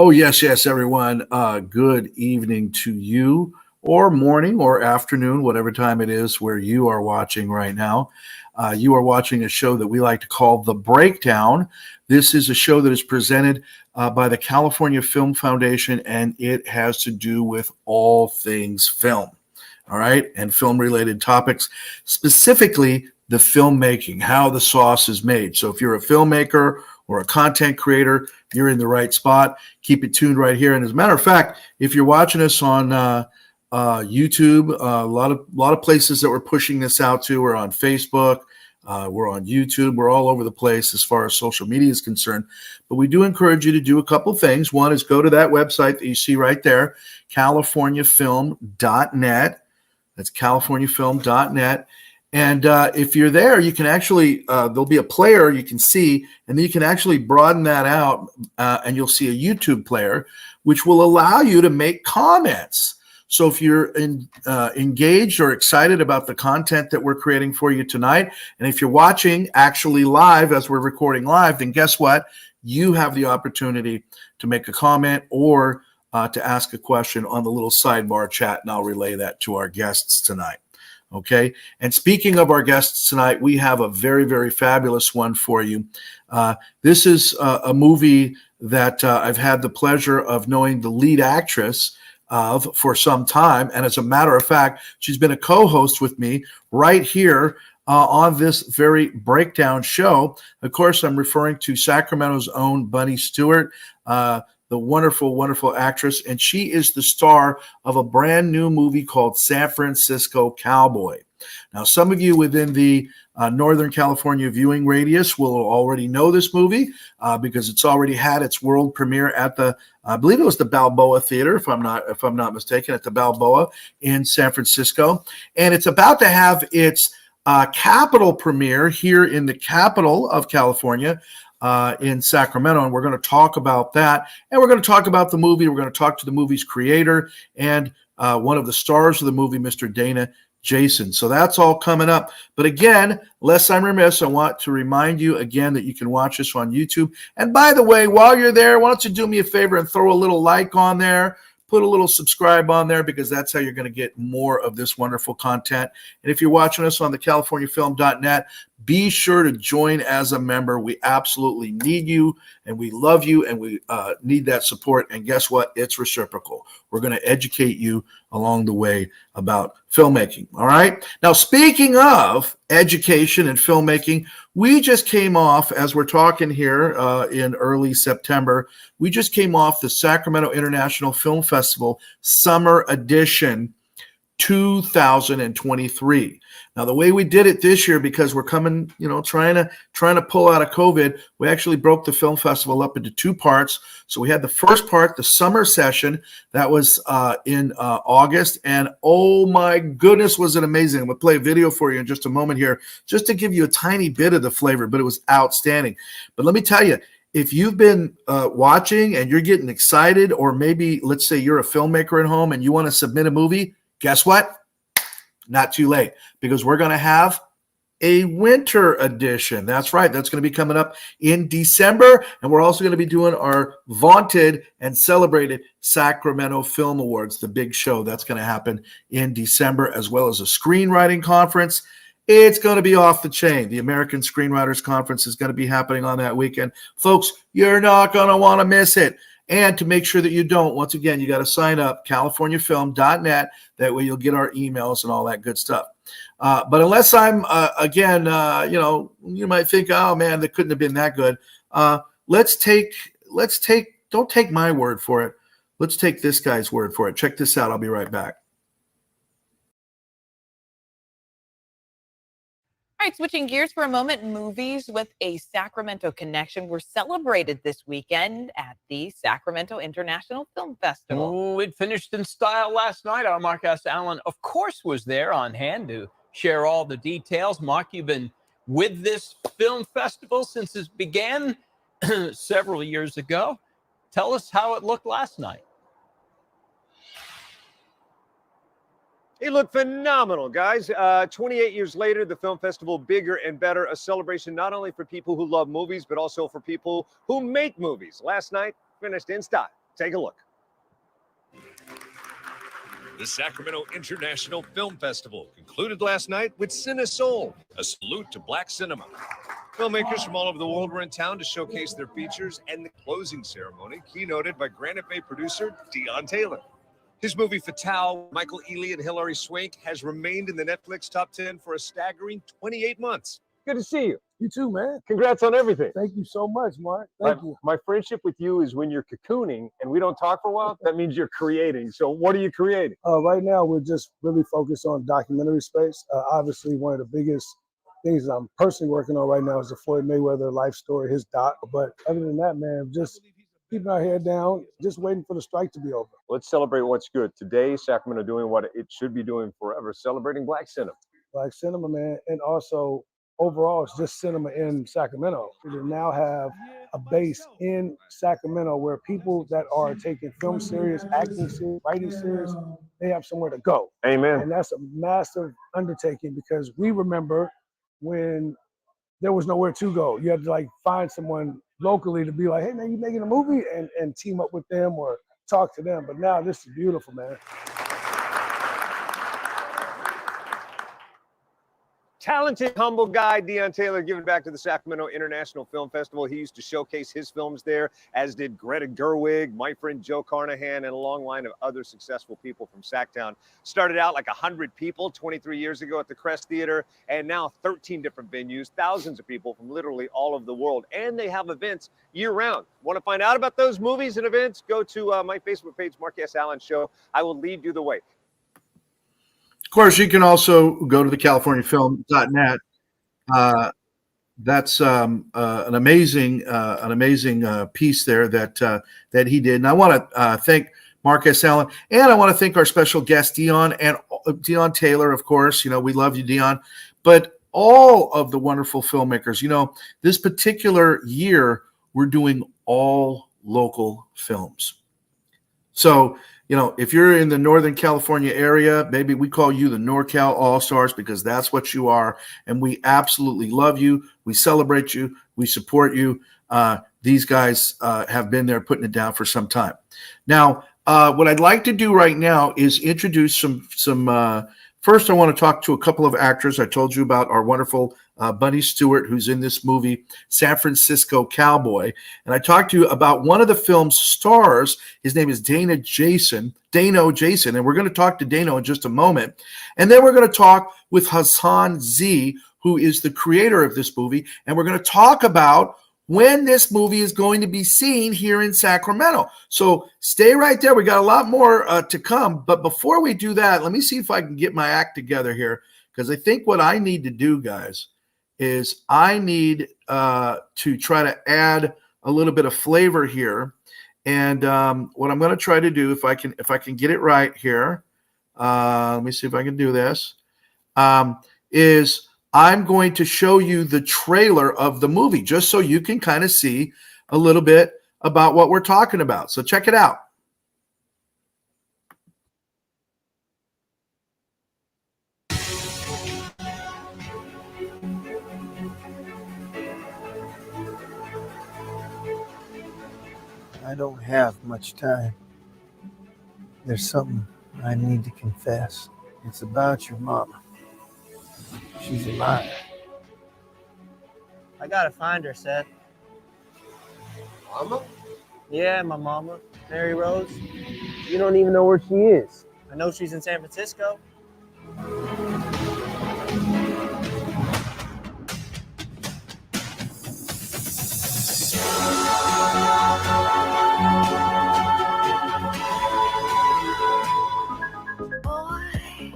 Oh, yes, yes, everyone. Good evening to you, or morning, or afternoon, whatever time it is where you are watching right now. You are watching a show that we like to call The Breakdown. This is a show that is presented by the California Film Foundation, and it has to do with all things film. All right, and film related topics, specifically the filmmaking, how the sauce is made. So if you're a filmmaker or a content creator, you're in the right spot. Keep it tuned right here. And as a matter of fact, if you're watching us on YouTube, a lot of places that we're pushing this out to, we're on Facebook, we're on YouTube, we're all over the place as far as social media is concerned. But we do encourage you to do a couple things. One is go to that website that you see right there, californiafilm.net. That's californiafilm.net. And if you're there, you can actually, there'll be a player you can see, and then you can actually broaden that out, and you'll see a YouTube player, which will allow you to make comments. So if you're engaged or excited about the content that we're creating for you tonight, and if you're watching actually live as we're recording live, then guess what? You have the opportunity to make a comment or to ask a question on the little sidebar chat, and I'll relay that to our guests tonight. Okay. And speaking of our guests tonight, we have a very, very fabulous one for you. This is a movie that I've had the pleasure of knowing the lead actress of for some time. And as a matter of fact, she's been a co-host with me right here on this very breakdown show. Of course, I'm referring to Sacramento's own Bunny Stewart, the wonderful, wonderful actress, and she is the star of a brand new movie called San Francisco Cowboy. Now, some of you within the Northern California viewing radius will already know this movie because it's already had its world premiere at the, I believe it was the Balboa Theater, if I'm not mistaken, at the Balboa in San Francisco, and it's about to have its capital premiere here in the capital of California. In Sacramento, and we're going to talk about that, and we're going to talk about the movie. We're going to talk to the movie's creator and one of the stars of the movie, Mr. Dana Jason. So that's all coming up. But again, lest I'm remiss, I want to remind you again that you can watch us on YouTube. And by the way, while you're there, why don't you do me a favor and throw a little like on there, put a little subscribe on there, because that's how you're going to get more of this wonderful content. And if you're watching us on the californiafilm.net, be sure to join as a member. We absolutely need you, and we love you, and we need that support. And guess what? It's reciprocal. We're going to educate you along the way about filmmaking. All right. Now, speaking of education and filmmaking, we just came off, as we're talking here in early September, we just came off the Sacramento International Film Festival Summer Edition 2023. Now, the way we did it this year, because we're coming, trying to pull out of COVID, we actually broke the film festival up into two parts. So we had the first part, the summer session, that was in August, and oh my goodness, was it amazing. I'm going to play a video for you in just a moment here, just to give you a tiny bit of the flavor, but it was outstanding. But let me tell you, if you've been watching and you're getting excited, or maybe let's say you're a filmmaker at home and you want to submit a movie, guess what? Not too late, because we're going to have a winter edition. That's right. That's going to be coming up in December. And we're also going to be doing our vaunted and celebrated Sacramento Film Awards, the big show that's going to happen in December, as well as a screenwriting conference. It's going to be off the chain. The American Screenwriters Conference is going to be happening on that weekend. Folks, you're not going to want to miss it. And to make sure that you don't, once again, you got to sign up, californiafilm.net. That way you'll get our emails and all that good stuff. But unless I'm, you might think, oh, man, that couldn't have been that good. Don't take my word for it. Let's take this guy's word for it. Check this out. I'll be right back. All right, switching gears for a moment, movies with a Sacramento connection were celebrated this weekend at the Sacramento International Film Festival. Oh, it finished in style last night. Our Mark S. Allen, of course, was there on hand to share all the details. Mark, you've been with this film festival since it began several years ago. Tell us how it looked last night. He looked phenomenal, guys. 28 years later, the film festival, bigger and better, a celebration not only for people who love movies, but also for people who make movies. Last night, finished in style. Take a look. The Sacramento International Film Festival concluded last night with Cine Soul, a salute to Black cinema. Filmmakers from all over the world were in town to showcase their features, and the closing ceremony keynoted by Granite Bay producer Dion Taylor. His movie Fatale, Michael Ealy and Hilary Swank, has remained in the Netflix top 10 for a staggering 28 months. Good to see you. You too, man. Congrats on everything. Thank you so much, Mark. Thank you. My friendship with you is when you're cocooning and we don't talk for a while, that means you're creating. So what are you creating? Right now, we're just really focused on documentary space. Obviously, one of the biggest things that I'm personally working on right now is the Floyd Mayweather life story, his doc. But other than that, man, just keeping our head down, just waiting for the strike to be over. Let's celebrate what's good. Today, Sacramento doing what it should be doing forever, celebrating Black cinema. Black cinema, man, and also overall, it's just cinema in Sacramento. We now have a base in Sacramento where people that are taking film serious, acting serious, writing serious, they have somewhere to go. Amen. And that's a massive undertaking because we remember when there was nowhere to go. You had to like find someone locally to be like, hey man, you making a movie, and team up with them or talk to them. But now this is beautiful, man. Talented, humble guy, Dion Taylor, giving back to the Sacramento International Film Festival. He used to showcase his films there, as did Greta Gerwig, my friend Joe Carnahan, and a long line of other successful people from Sacktown. Started out like 100 people 23 years ago at the Crest Theater, and now 13 different venues, thousands of people from literally all over the world. And they have events year-round. Want to find out about those movies and events? Go to my Facebook page, Mark S. Allen Show. I will lead you the way. Of course, you can also go to the CaliforniaFilm.net. That's an amazing piece there that he did. And I want to thank Mark S. Allen, and I want to thank our special guest Dion Taylor. Of course, we love you, Dion, but all of the wonderful filmmakers. This particular year we're doing all local films. So, if you're in the Northern California area, maybe we call you the NorCal All-Stars because that's what you are. And we absolutely love you. We celebrate you. We support you. These guys have been there putting it down for some time. Now, what I'd like to do right now is introduce some first, I want to talk to a couple of actors. I told you about our wonderful Bunny Stewart, who's in this movie, San Francisco Cowboy. And I talked to you about one of the film's stars. His name is Dano Jason. And we're going to talk to Dano in just a moment. And then we're going to talk with Hassan Z, who is the creator of this movie. And we're going to talk about when this movie is going to be seen here in Sacramento. So stay right there. We got a lot more to come. But before we do that, let me see if I can get my act together here, because I think what I need to do, guys, is I need to try to add a little bit of flavor here. And what I'm going to try to do, if I can get it right here, let me see if I can do this, is I'm going to show you the trailer of the movie just so you can kind of see a little bit about what we're talking about. So check it out. I don't have much time. There's something I need to confess. It's about your mama. She's alive. I gotta find her, Seth. Mama? Yeah, my mama, Mary Rose. You don't even know where she is. I know she's in San Francisco. Boy,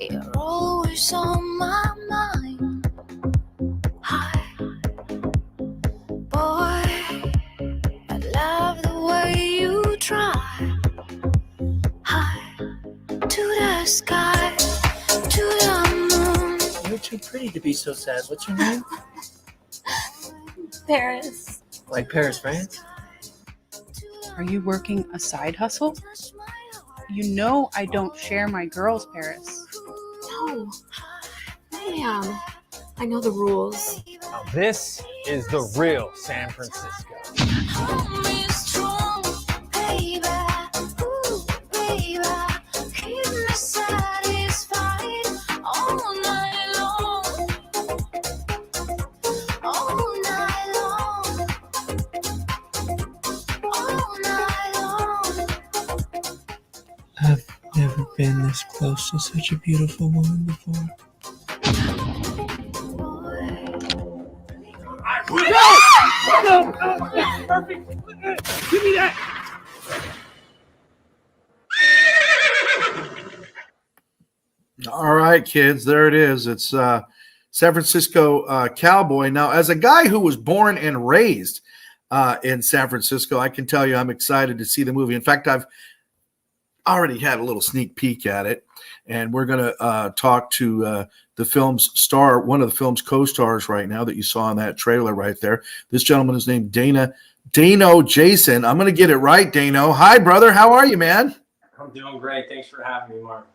you're always on my mind. Hi, boy, I love the way you try. High to the sky, to the moon. You're too pretty to be so sad. What's your name? Paris. Like Paris, France? Are you working a side hustle? You know I don't share my girls, Paris. No, ma'am. I know the rules. Now this is the real San Francisco. Hold me strong, hey, been this close to such a beautiful woman before. No! Perfect! Give me that! All right, kids, there it is. It's San Francisco Cowboy. Now, as a guy who was born and raised in San Francisco, I can tell you I'm excited to see the movie. In fact, I've already had a little sneak peek at it, and we're going to talk to the film's star, one of the film's co-stars right now that you saw in that trailer right there. This gentleman is named Dano Jason. I'm going to get it right, Dano. Hi, brother. How are you, man? I'm doing great. Thanks for having me, Mark.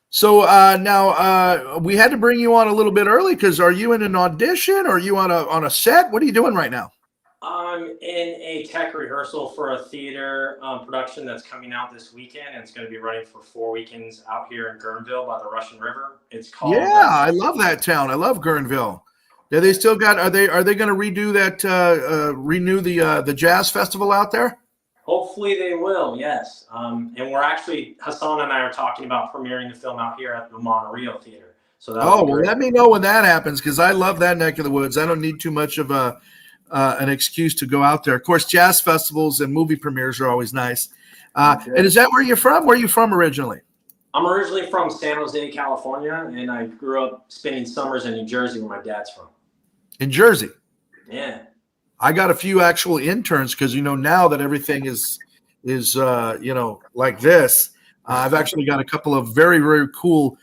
So now we had to bring you on a little bit early because are you in an audition or are you on a set? What are you doing right now? I'm in a tech rehearsal for a theater production that's coming out this weekend, and it's going to be running for 4 weekends out here in Guerneville by the Russian River. It's called. Yeah, I love that town. I love Guerneville. Do they still got? Are they going to redo that? Renew the jazz festival out there? Hopefully they will. Yes. And we're actually Hassan and I are talking about premiering the film out here at the Monoreal Theater. So that. Oh, well, let me know when that happens because I love that neck of the woods. I don't need too much of an excuse to go out there. Of course, jazz festivals and movie premieres are always nice. And is that where you're from? Where are you from originally? I'm originally from San Jose, California, and I grew up spending summers in New Jersey, where my dad's from. In Jersey? Yeah. I got a few actual interns because, now that everything is like this, I've actually got a couple of very, very cool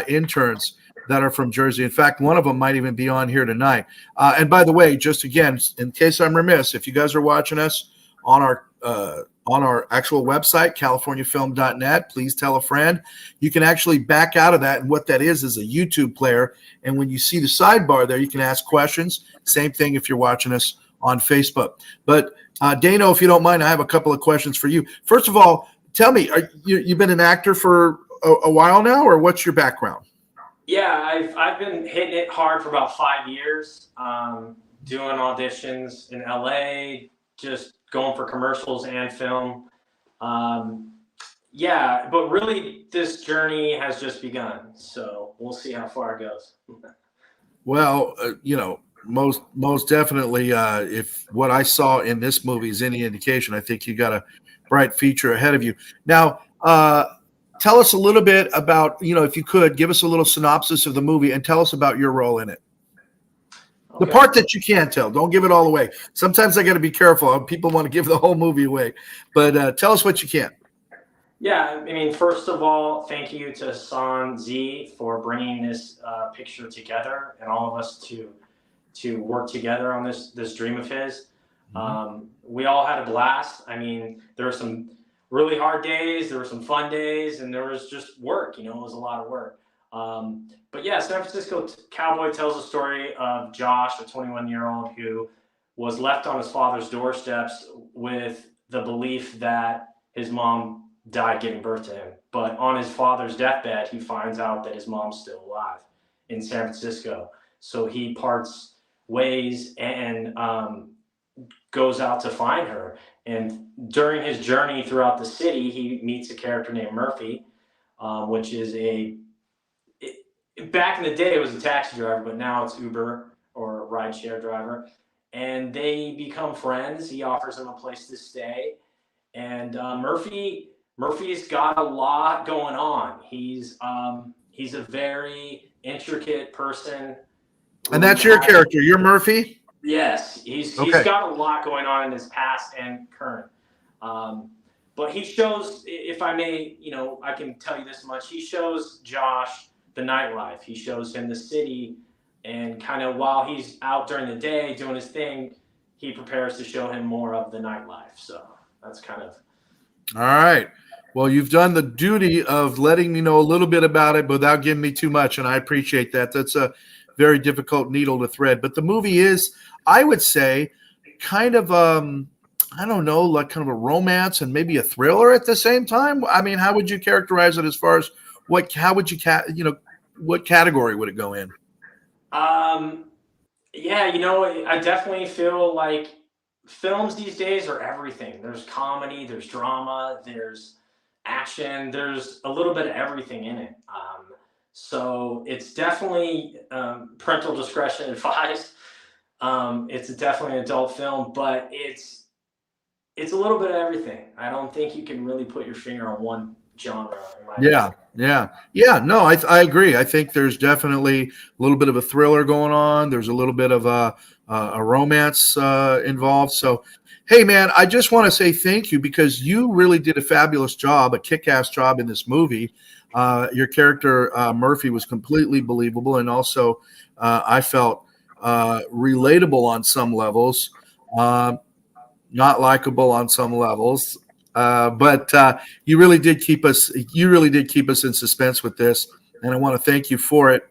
interns that are from Jersey. In fact, one of them might even be on here tonight. And by the way, just again, in case I'm remiss, if you guys are watching us on our actual website, californiafilm.net, please tell a friend. You can actually back out of that, and what that is a YouTube player. And when you see the sidebar there, you can ask questions. Same thing if you're watching us on Facebook. But Dano, if you don't mind, I have a couple of questions for you. First of all, tell me, you've been an actor for a while now, or what's your background? Yeah, I've been hitting it hard for about 5 years, doing auditions in LA, just going for commercials and film. Yeah, but really this journey has just begun. So we'll see how far it goes. Well, most definitely, if what I saw in this movie is any indication, I think you got a bright future ahead of you. Now, tell us a little bit about, if you could, give us a little synopsis of the movie and tell us about your role in it. Okay. The part that you can tell. Don't give it all away. Sometimes I got to be careful. People want to give the whole movie away. But tell us what you can. Yeah, I mean, first of all, thank you to Hassan Z for bringing this picture together and all of us to work together on this dream of his. Mm-hmm. We all had a blast. I mean, there were some really hard days, there were some fun days, and there was just work. It was a lot of work. But yeah, San Francisco Cowboy tells a story of Josh, a 21-year-old who was left on his father's doorsteps with the belief that his mom died giving birth to him. But on his father's deathbed, he finds out that his mom's still alive in San Francisco. So he parts ways and goes out to find her. And during his journey throughout the city, he meets a character named Murphy, which is back in the day, it was a taxi driver, but now it's Uber or a rideshare driver. And they become friends. He offers him a place to stay. And Murphy's got a lot going on. He's a very intricate person. And that's your character. You're Murphy? Yes. He's got a lot going on in his past and current. But he shows, if I may, I can tell you this much. He shows Josh the nightlife. He shows him the city, and kind of while he's out during the day doing his thing, he prepares to show him more of the nightlife. So that's kind of. All right. Well, you've done the duty of letting me know a little bit about it without giving me too much, and I appreciate that. That's a very difficult needle to thread. But the movie is, I would say, kind of, I don't know, like kind of a romance and maybe a thriller at the same time. I mean, how would you characterize it as far as what category would it go in? Yeah, I definitely feel like films these days are everything. There's comedy, there's drama, there's action. There's a little bit of everything in it. So it's definitely parental discretion advised. It's definitely an adult film, but it's a little bit of everything. I don't think you can really put your finger on one genre. In my opinion. Yeah. No, I agree. I think there's definitely a little bit of a thriller going on. There's a little bit of a romance involved. So, hey, man, I just want to say thank you because you really did a fabulous job, a kick-ass job in this movie. Your character, Murphy, was completely believable. And also, I felt relatable on some levels, not likable on some levels. But you really did keep us in suspense with this, and I want to thank you for it.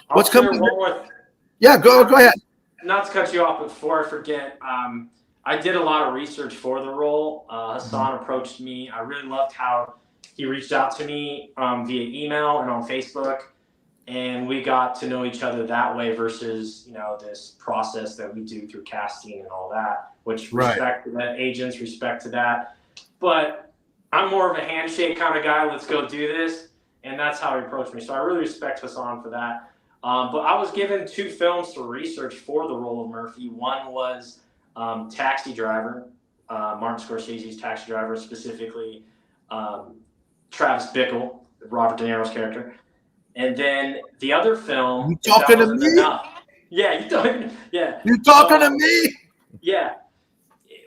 What's coming? Yeah, go ahead. Not to cut you off, but before I forget, I did a lot of research for the role. Hassan approached me. I really loved how he reached out to me via email and on Facebook, and we got to know each other that way versus this process that we do through casting and all that. Which respect to the agents, respect to that. But I'm more of a handshake kind of guy. Let's go do this. And that's how he approached me. So I really respect Hassan for that. But I was given 2 films to research for the role of Murphy. One was Taxi Driver, Martin Scorsese's Taxi Driver, specifically Travis Bickle, Robert De Niro's character. And then the other film. You talking to me? Yeah, You talking to me? Yeah.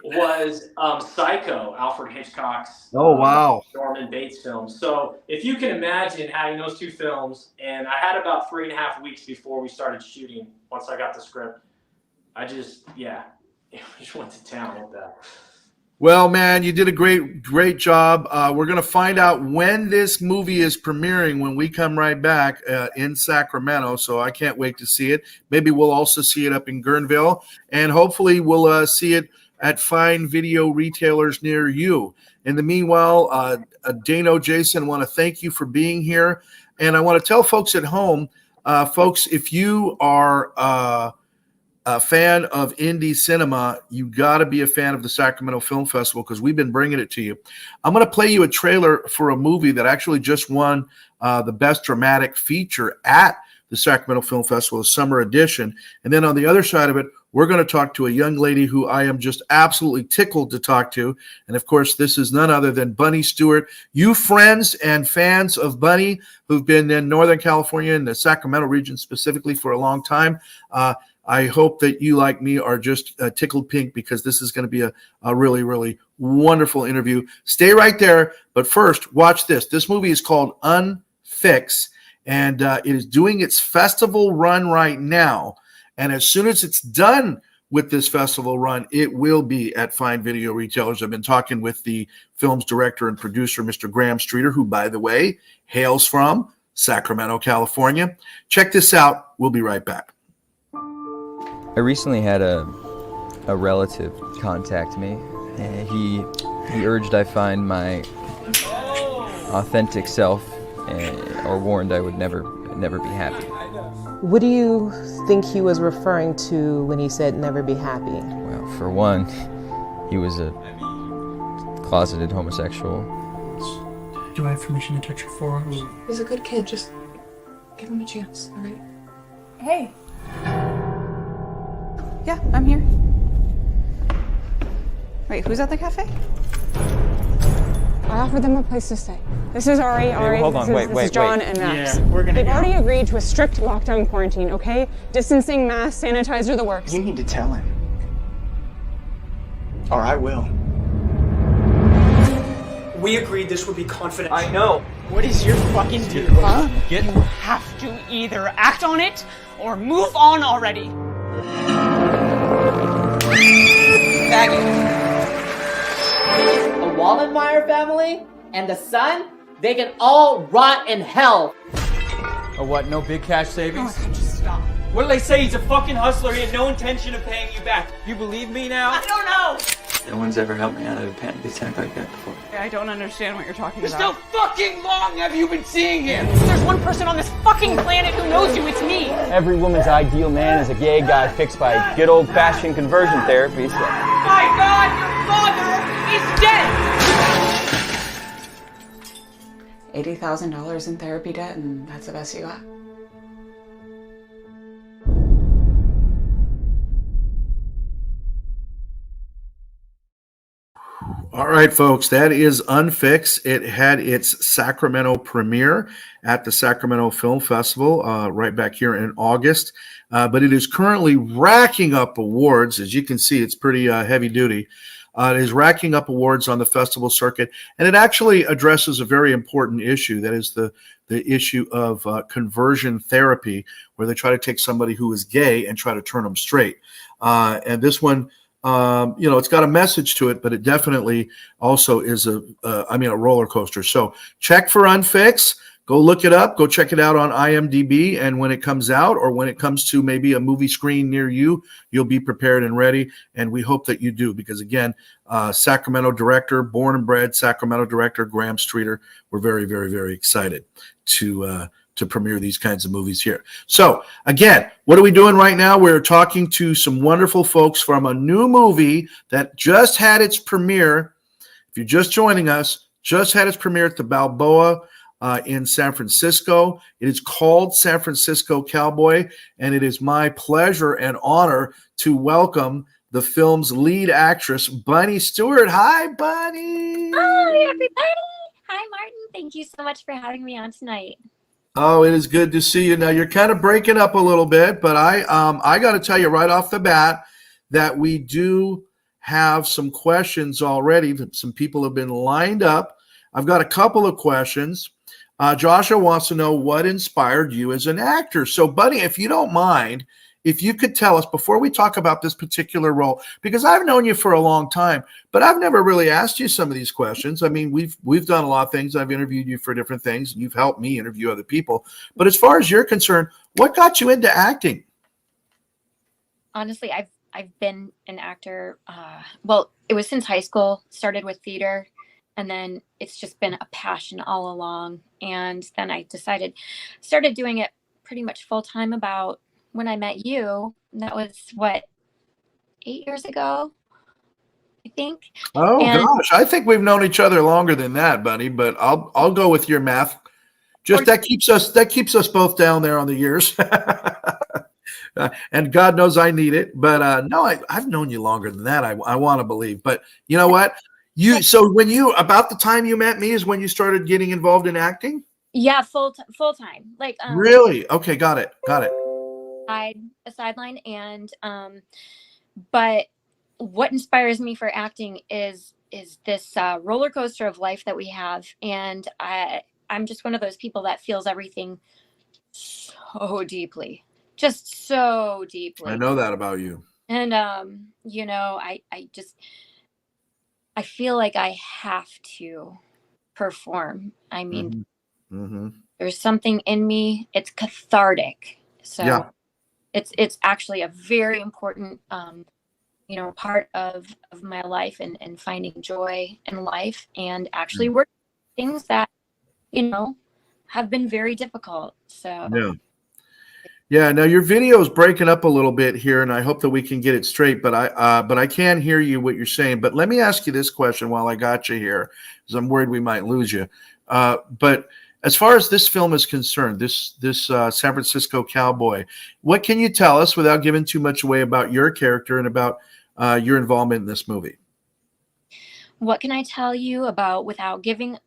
Was Psycho, Alfred Hitchcock's Norman Bates film. So if you can imagine having those 2 films, and I had about 3.5 weeks before we started shooting, once I got the script, I just went to town with that. Well, man, you did a great job. We're going to find out when this movie is premiering when we come right back in Sacramento. So I can't wait to see it. Maybe we'll also see it up in Guerneville, and hopefully we'll see it at fine video retailers near you. In the meanwhile, Dano, Jason, I want to thank you for being here. And I want to tell folks at home, folks, if you are a fan of indie cinema, you got to be a fan of the Sacramento Film Festival because we've been bringing it to you. I'm going to play you a trailer for a movie that actually just won the Best Dramatic Feature at the Sacramento Film Festival, Summer Edition. And then on the other side of it, we're going to talk to a young lady who I am just absolutely tickled to talk to. And of course, this is none other than Bunny Stewart. You friends and fans of Bunny who've been in Northern California and the Sacramento region specifically for a long time, I hope that you, like me, are just tickled pink because this is going to be a really, really wonderful interview. Stay right there. But first, watch this. This movie is called Unfix, and it is doing its festival run right now. And as soon as it's done with this festival run, it will be at fine video retailers. I've been talking with the film's director and producer, Mr. Graham Streeter, who, by the way, hails from Sacramento, California. Check this out. We'll be right back. I recently had a relative contact me, and he urged I find my authentic self, or warned I would never be happy. What do you think he was referring to when he said never be happy? Well, for one, he was a closeted homosexual. Do I have permission to touch your forearm? He's a good kid, just give him a chance, all right? Hey. Yeah, I'm here. Wait, who's at the cafe? I offered them a place to stay. This is Ari. Hey, hold on, this is John and Max. Yeah, we're gonna They've already agreed to a strict lockdown quarantine, okay? Distancing, mask, sanitizer, the works. You need to tell him. Or I will. We agreed this would be confidential. I know. What is your fucking deal? Huh? You have to either act on it or move on already. The Wallenmeyer family and the son, they can all rot in hell. Oh, what? No big cash savings? Oh, just stop. What did they say? He's a fucking hustler. He had no intention of paying you back. You believe me now? I don't know. No one's ever helped me out of a panic attack like that before. I don't understand what you're talking Just about. how fucking long have you been seeing him? There's one person on this fucking planet who knows you. It's me. Every woman's ideal man is a gay guy fixed by good old-fashioned conversion therapy. So. My God, your father is dead! $80,000 in therapy debt, and that's the best you got? All right, folks, that is Unfix. It had its Sacramento premiere at the Sacramento Film Festival right back here in August, but it is currently racking up awards. As you can see, it's pretty heavy duty. It is racking up awards on the festival circuit, and it actually addresses a very important issue. That is the issue of conversion therapy, where they try to take somebody who is gay and try to turn them straight. And this one, it's got a message to it, but it definitely also is a roller coaster. So check for Unfix. Go look it up. Go check it out on IMDb. And when it comes out, or when it comes to maybe a movie screen near you, you'll be prepared and ready. And we hope that you do, because again, Sacramento director, born and bred Sacramento director Graham Streeter, we're very, very, very excited to premiere these kinds of movies here. So again, what are we doing right now? We're talking to some wonderful folks from a new movie that just had its premiere. If you're just joining us, just had its premiere at the Balboa in San Francisco. It is called San Francisco Cowboy, and it is my pleasure and honor to welcome the film's lead actress, Bunny Stewart. Hi, Bunny. Hi, everybody. Hi, Martin. Thank you so much for having me on tonight. Oh, it is good to see you. Now, you're kind of breaking up a little bit, but I got to tell you right off the bat that we do have some questions already. Some people have been lined up. I've got a couple of questions. Joshua wants to know what inspired you as an actor. So, Bunny, if you don't mind, if you could tell us before we talk about this particular role, because I've known you for a long time, but I've never really asked you some of these questions. I mean, we've done a lot of things. I've interviewed you for different things, and you've helped me interview other people. But as far as you're concerned, what got you into acting? Honestly, I've been an actor. Well, it was since high school. Started with theater, and then it's just been a passion all along. And then I started doing it pretty much full time about when I met you. That was 8 years ago, I think. Oh, gosh, I think we've known each other longer than that, Bunny. But I'll go with your math. Just that keeps us both down there on the years. And God knows I need it. But no, I've known you longer than that. I want to believe. But you know what? About the time you met me is when you started getting involved in acting? Yeah, full time. Like Really? Okay, got it. A sideline, and but what inspires me for acting is this roller coaster of life that we have, and I'm just one of those people that feels everything so deeply, just so deeply. I know that about you. And I feel like I have to perform. I mean, there's something in me. It's cathartic. So yeah. It's actually a very important part of my life, and finding joy in life, and actually working things that have been very difficult. So yeah. Now your video is breaking up a little bit here, and I hope that we can get it straight. But I can hear you what you're saying. But let me ask you this question while I got you here, because I'm worried we might lose you. But as far as this film is concerned, this San Francisco Cowboy, what can you tell us without giving too much away about your character and about your involvement in this movie? What can I tell you about without giving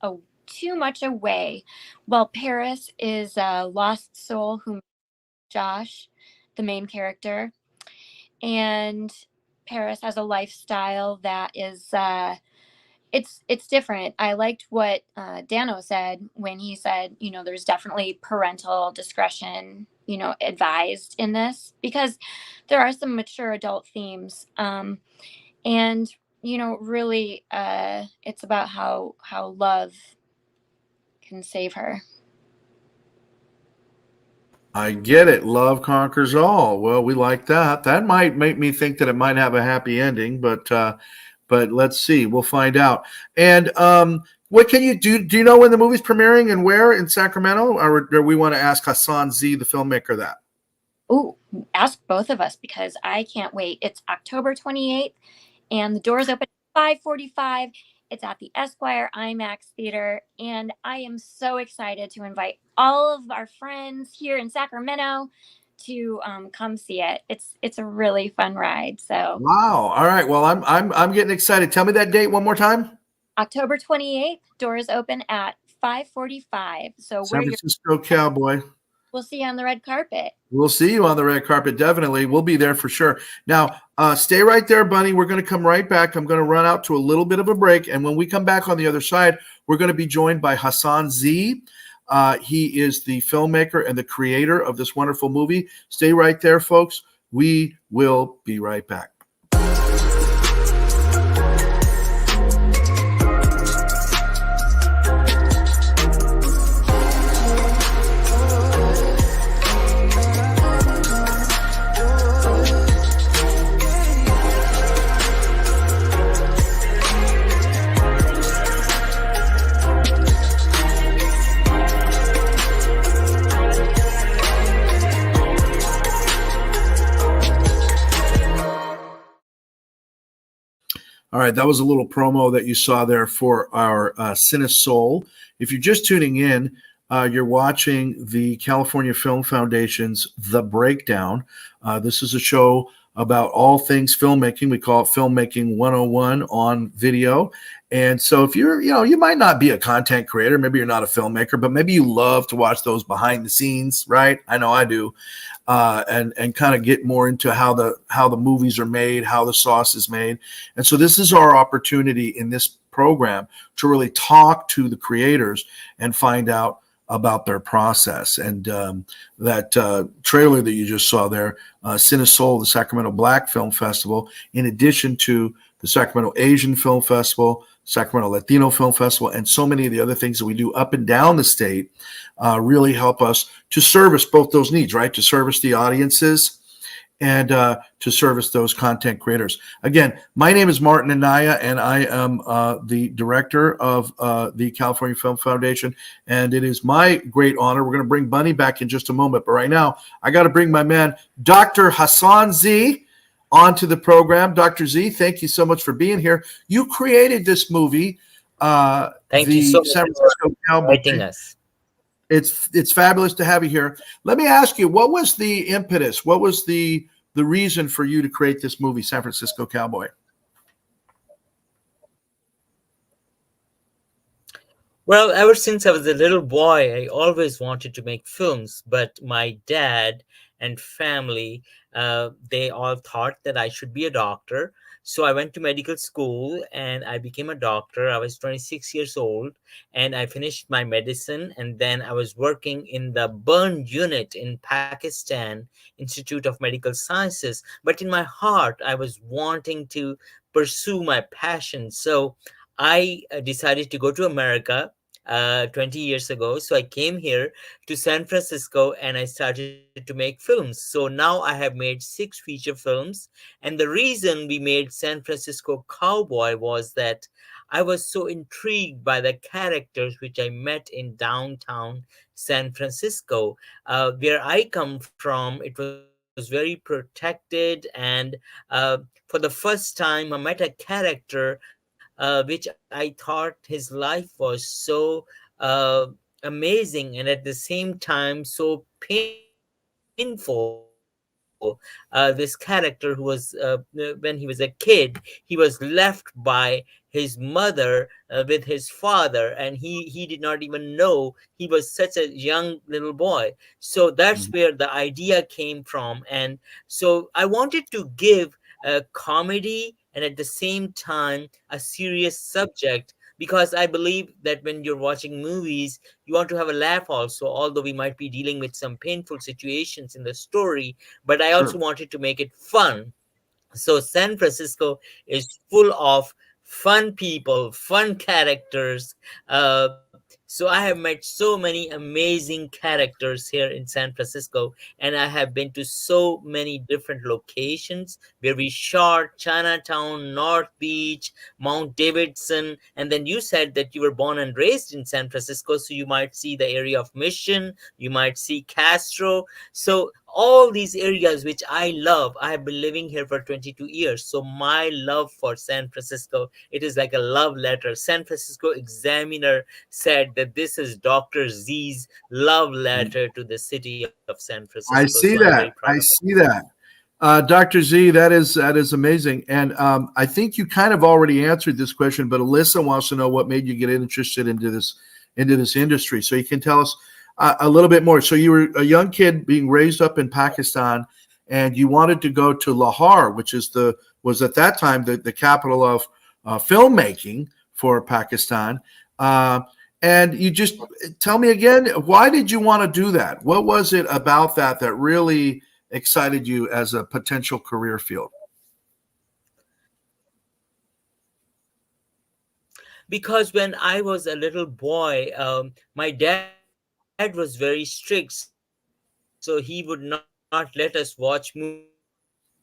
too much away? Well, Paris is a lost soul who Josh, the main character, and Paris has a lifestyle that is it's different. I liked what Dano said when he said, there's definitely parental discretion, advised in this, because there are some mature adult themes. And, really, it's about how love can save her. I get it. Love conquers all. Well, we like that. That might make me think that it might have a happy ending, but let's see. We'll find out. And what can you do? Do you know when the movie's premiering and where in Sacramento? Or do we want to ask Hassan Z, the filmmaker, that? Oh, ask both of us, because I can't wait. It's October 28th, and the doors open at 5:45, It's at the Esquire IMAX Theater, and I am so excited to invite all of our friends here in Sacramento to come see it. It's a really fun ride. So Wow. All right. Well, I'm getting excited. Tell me that date one more time. October 28th, doors open at 5:45. So San we're your Francisco Cowboy. we'll see you on the red carpet. We'll see you on the red carpet. Definitely. We'll be there for sure. Now, stay right there, Bunny. We're going to come right back. I'm going to run out to a little bit of a break. And when we come back on the other side, we're going to be joined by Hassan Z. He is the filmmaker and the creator of this wonderful movie. Stay right there, folks. We will be right back. All right, that was a little promo that you saw there for our Cinesoul. If you're just tuning in, you're watching the California Film Foundation's The Breakdown. This is a show about all things filmmaking. We call it Filmmaking 101 on video. And so if you're, you might not be a content creator, maybe you're not a filmmaker, but maybe you love to watch those behind the scenes, right? I know I do. And kind of get more into how the movies are made, how the sauce is made. And so this is our opportunity in this program to really talk to the creators and find out about their process. And that trailer that you just saw there, Cinesoul, the Sacramento Black Film Festival, in addition to the Sacramento Asian Film Festival, Sacramento Latino Film Festival, and so many of the other things that we do up and down the state really help us to service both those needs, right? To service the audiences and to service those content creators. Again, my name is Martin Anaya, and I am the director of the California Film Foundation, and it is my great honor. We're going to bring Bunny back in just a moment, but right now, I got to bring my man, Dr. Hassan Z, onto the program. Dr. Z, thank you so much for being here. You created this movie, Thank you so much San Francisco Cowboy. inviting us. It's fabulous to have you here. Let me ask you, what was the impetus? What was the reason for you to create this movie, San Francisco Cowboy? Well, ever since I was a little boy, I always wanted to make films, but my dad and family, they all thought that I should be a doctor. So I went to medical school and I became a doctor. I was 26 years old and I finished my medicine. And then I was working in the burn unit in Pakistan Institute of Medical Sciences. But in my heart, I was wanting to pursue my passion. So I decided to go to America 20 years ago. So I came here to San Francisco and I started to make films. So now I have made 6 feature films. And the reason we made San Francisco Cowboy was that I was so intrigued by the characters which I met in downtown San Francisco. Where I come from, it was very protected. And for the first time, I met a character which I thought his life was so amazing and at the same time so painful. This character who was, when he was a kid, he was left by his mother with his father, and he did not even know he was such a young little boy. So that's where the idea came from. And so I wanted to give a comedy and at the same time a serious subject, because I believe that when you're watching movies, you want to have a laugh also, although we might be dealing with some painful situations in the story, but I also wanted to make it fun. So San Francisco is full of fun people, fun characters. So I have met so many amazing characters here in San Francisco, and I have been to so many different locations where we shot: Chinatown, North Beach, Mount Davidson. And then you said that you were born and raised in San Francisco, so you might see the area of Mission, you might see Castro. So all these areas which I love. I have been living here for 22 years. So my love for San Francisco, it is like a love letter. San Francisco Examiner said that this is Dr. Z's love letter to the city of San Francisco. I So I'm see very that. proud of I it. see that. Dr. Z, that is amazing. And I think you kind of already answered this question, but Alyssa wants to know what made you get interested into this industry. So you can tell us a little bit more. So you were a young kid being raised up in Pakistan, and you wanted to go to Lahore, which was at that time the capital of filmmaking for Pakistan. And you just tell me again, why did you want to do that? What was it about that really excited you as a potential career field? Because when I was a little boy, my dad was very strict, so he would not let us watch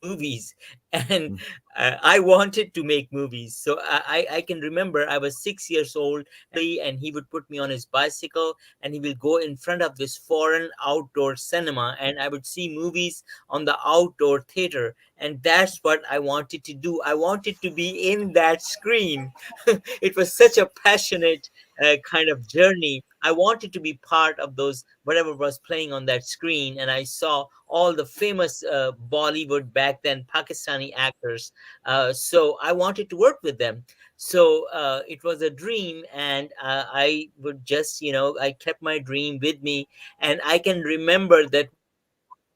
movies. And I wanted to make movies. So I can remember I was 6 years old, and he would put me on his bicycle, and he will go in front of this foreign outdoor cinema, and I would see movies on the outdoor theater. And that's what I wanted to do. I wanted to be in that screen. It was such a passionate kind of journey. I wanted to be part of those, whatever was playing on that screen, and I saw all the famous Bollywood, back then Pakistani actors. So I wanted to work with them. So it was a dream, and I would just, I kept my dream with me. And I can remember that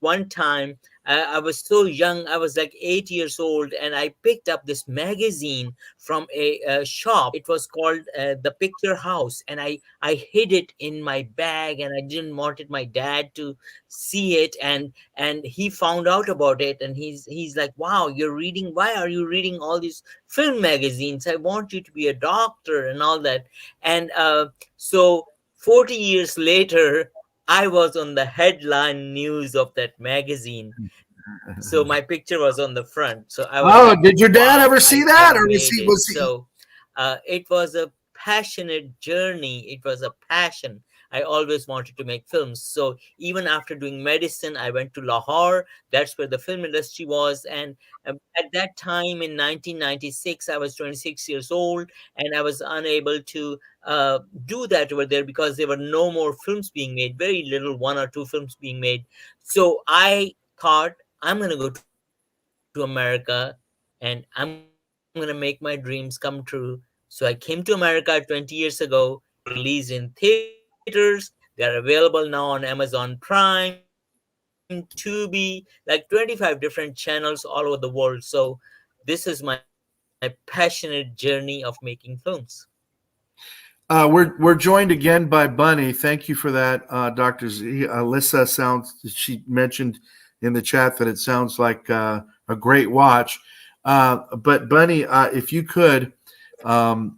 one time I was so young, I was like 8 years old, and I picked up this magazine from a shop. It was called The Picture House, and I hid it in my bag, and I didn't wanted my dad to see it. And he found out about it, and he's like, wow, why are you reading all these film magazines? I want you to be a doctor and all that. And so 40 years later, I was on the headline news of that magazine. So my picture was on the front. So I was like, Oh, did your dad wow, ever I see that, or made was it. he? Was he? So it was a passionate journey. It was a passion. I always wanted to make films. So even after doing medicine, I went to Lahore. That's where the film industry was. And at that time in 1996, I was 26 years old, and I was unable to do that over there because there were no more films being made, very little, one or two films being made. So I thought, I'm going to go to America, and I'm going to make my dreams come true. So I came to America 20 years ago. Films were released in theaters. They are available now on Amazon Prime, Tubi, like 25 different channels all over the world. So this is my passionate journey of making films. We're joined again by Bunny. Thank you for that, Dr. Z. Alyssa she mentioned in the chat that it sounds like a great watch. But Bunny, if you could, gonna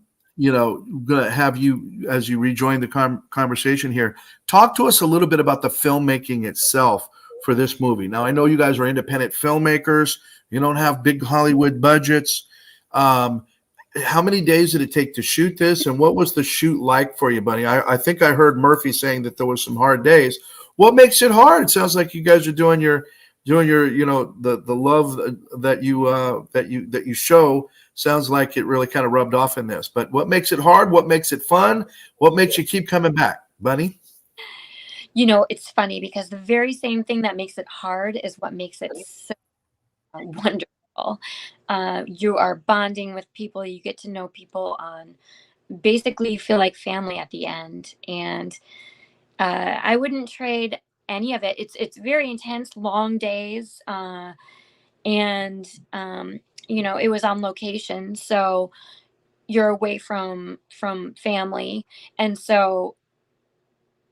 have you as you rejoin the conversation here. Talk to us a little bit about the filmmaking itself for this movie. Now, I know you guys are independent filmmakers. You don't have big Hollywood budgets. How many days did it take to shoot this, and what was the shoot like for you, Bunny? I think I heard Murphy saying that there was some hard days. What makes it hard? It sounds like you guys are doing your the love that you show. Sounds like it really kind of rubbed off in this. But what makes it hard? What makes it fun? What makes you keep coming back, Bunny? It's funny because the very same thing that makes it hard is what makes it so wonderful. You are bonding with people. You get to know people on basically you feel like family at the end. And I wouldn't trade any of it. It's very intense, long days. And it was on location. So you're away from family. And so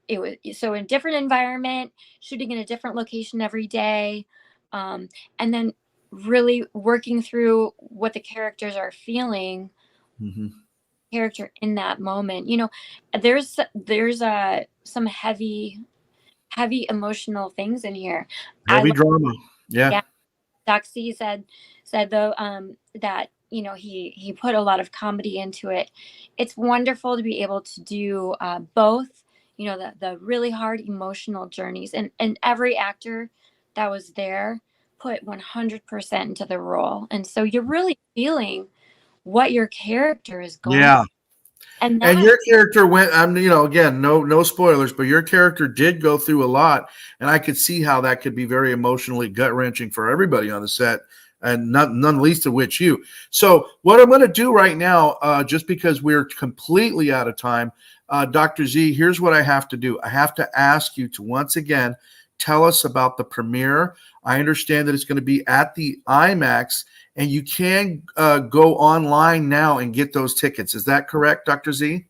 it was in a different environment, shooting in a different location every day, and then really working through what the characters are feeling, character in that moment. There's some heavy emotional things in here. Heavy drama. Yeah. Doc C said though that he put a lot of comedy into it. It's wonderful to be able to do both. The really hard emotional journeys, and every actor that was there put 100% into the role. And so you're really feeling what your character is going Yeah. through. And And that your character went, again, no spoilers, but your character did go through a lot. And I could see how that could be very emotionally gut wrenching for everybody on the set, and none least of which you. So, what I'm going to do right now, just because we're completely out of time, Dr. Z, here's what I have to do. I have to ask you to once again tell us about the premiere. I understand that it's going to be at the IMAX, and you can go online now and get those tickets. Is that correct, Dr. Z?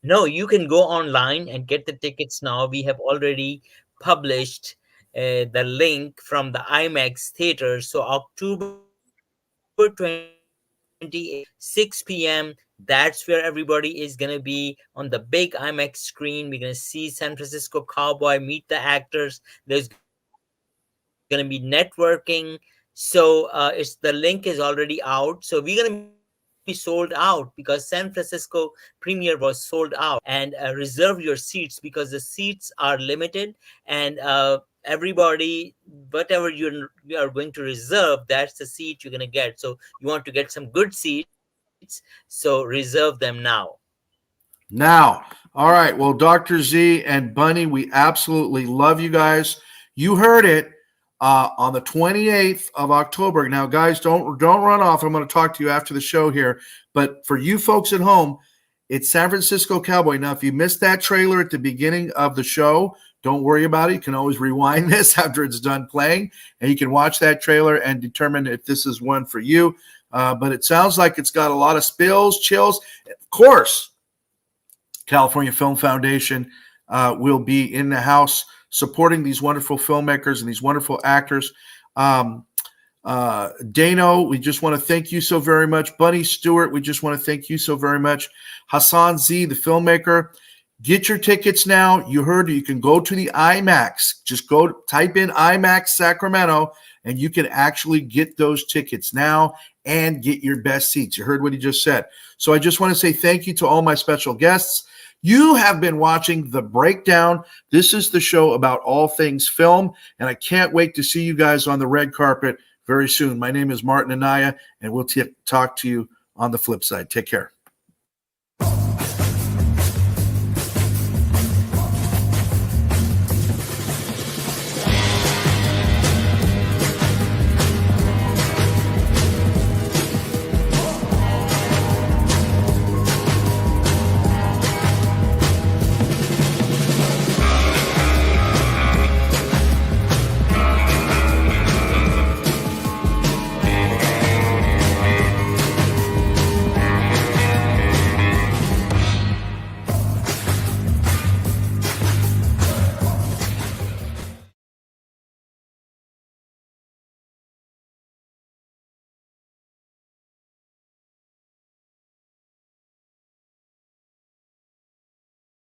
No, you can go online and get the tickets now. We have already published the link from the IMAX theater. So October 28th, 6 p.m. That's where everybody is going to be on the big IMAX screen. We're going to see San Francisco Cowboy, meet the actors. There's going to be networking. So it's the link is already out. So we're going to be sold out because San Francisco premiere was sold out. And reserve your seats because the seats are limited. And everybody, whatever you are going to reserve, that's the seat you're going to get. So you want to get some good seats, so reserve them now. Now, all right. Well, Dr. Z and Bunny, we absolutely love you guys. You heard it on the 28th of October. Now, guys, don't run off. I'm going to talk to you after the show here. But for you folks at home, it's San Francisco Cowboy. Now, if you missed that trailer at the beginning of the show, don't worry about it. You can always rewind this after it's done playing, and you can watch that trailer and determine if this is one for you. But it sounds like it's got a lot of spills, chills. Of course, California Film Foundation will be in the house supporting these wonderful filmmakers and these wonderful actors. Dano, we just want to thank you so very much. Bunny Stewart, we just want to thank you so very much. Hassan Z, the filmmaker, get your tickets now. You heard it. You can go to the IMAX. Just go type in IMAX Sacramento, and you can actually get those tickets now and get your best seats. You heard what he just said. So I just want to say thank you to all my special guests. You have been watching The Breakdown. This is the show about all things film, and I can't wait to see you guys on the red carpet very soon. My name is Martin Anaya, and we'll talk to you on the flip side. Take care.